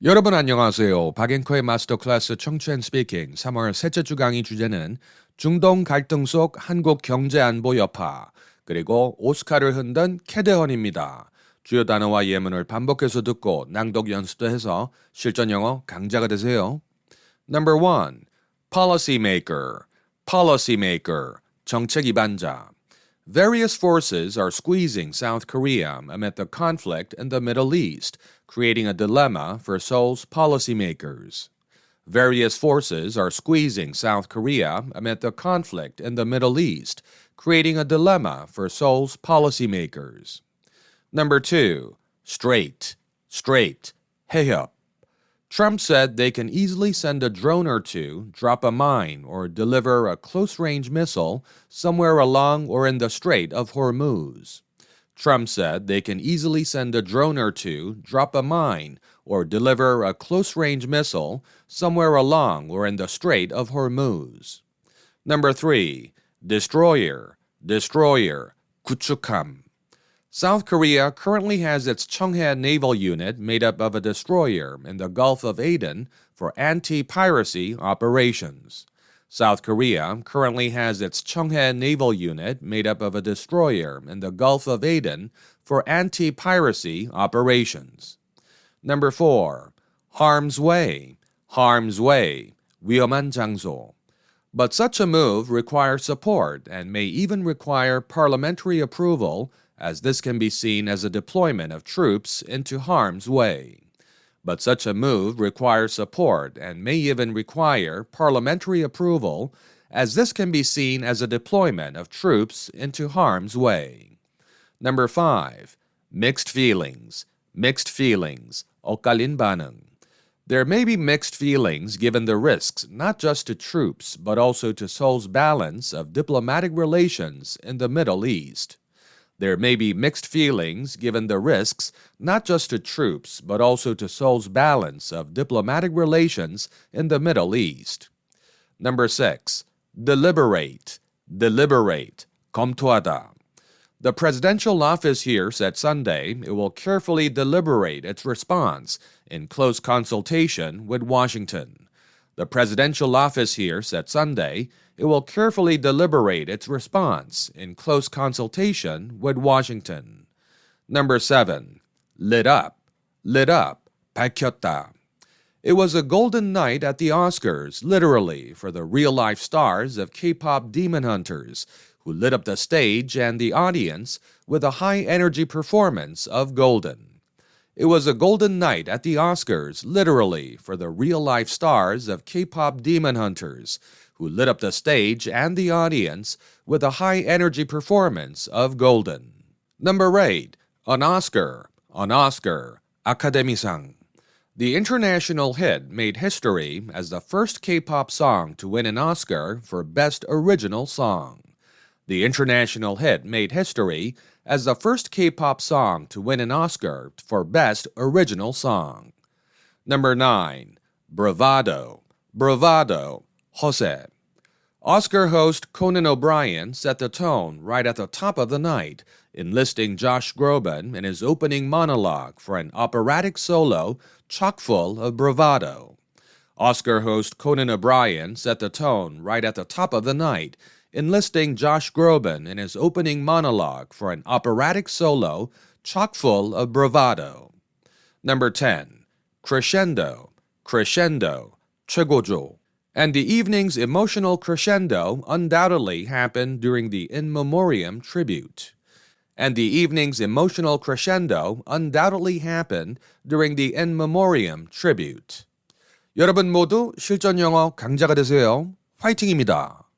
여러분 안녕하세요. 박앵커의 마스터 클래스 청취 앤 스피킹 3월 셋째 주 강의 주제는 중동 갈등 속 한국 경제 안보 여파 그리고 오스카를 흔든 캐대헌입니다. 주요 단어와 예문을 반복해서 듣고 낭독 연습도 해서 실전 영어 강자가 되세요. Number 1. Policymaker. Policymaker. 정책 입안자. Various forces are squeezing South Korea amid the conflict in the Middle East, creating a dilemma for Seoul's policymakers. Various forces are squeezing South Korea amid the conflict in the Middle East, creating a dilemma for Seoul's policymakers. Number 2. Straight. 해협. Trump said they can easily send a drone or two, drop a mine, or deliver a close-range missile somewhere along or in the Strait of Hormuz. Trump said they can easily send a drone or two, drop a mine, or deliver a close-range missile somewhere along or in the Strait of Hormuz. Number 3. Destroyer. 구축함. South Korea currently has its Cheonghae Naval Unit made up of a destroyer in the Gulf of Aden for anti-piracy operations. South Korea currently has its Cheonghae Naval Unit made up of a destroyer in the Gulf of Aden for anti-piracy operations. Number 4. Harm's way. 위험한 장소. But such a move requires support and may even require parliamentary approval, as this can be seen as a deployment of troops into harm's way. But such a move requires support and may even require parliamentary approval, as this can be seen as a deployment of troops into harm's way. Number 5. Mixed feelings. 엇갈린 반응. There may be mixed feelings given the risks not just to troops but also to Seoul's balance of diplomatic relations in the Middle East. There may be mixed feelings given the risks not just to troops but also to Seoul's balance of diplomatic relations in the Middle East. Number 6. Deliberate. 검토하다. The presidential office here said Sunday it will carefully deliberate its response in close consultation with Washington. The presidential office here said Sunday it will carefully deliberate its response in close consultation with Washington. Number 7. Lit up. 밝혔다. It was a golden night at the Oscars, literally, for the real-life stars of K-pop Demon Hunters, who lit up the stage and the audience with a high-energy performance of Golden. It was a golden night at the Oscars, literally, for the real-life stars of K-pop Demon Hunters, who lit up the stage and the audience with a high-energy performance of Golden. Number 8. An Oscar. 아카데미상. The international hit made history as the first K-pop song to win an Oscar for Best Original Song. The international hit made history as the first K-pop song to win an Oscar for Best Original Song. Number 9. Bravado. 허세. Oscar host Conan O'Brien set the tone right at the top of the night, enlisting Josh Groban in his opening monologue for an operatic solo chock full of bravado. Oscar host Conan O'Brien set the tone right at the top of the night, enlisting Josh Groban in his opening monologue for an operatic solo chock full of bravado. Number 10. Crescendo. 최고조. And the evening's emotional crescendo undoubtedly happened during the In Memoriam tribute. And the evening's emotional crescendo undoubtedly happened during the In Memoriam tribute. 여러분 모두 실전 영어 강자가 되세요. 화이팅입니다.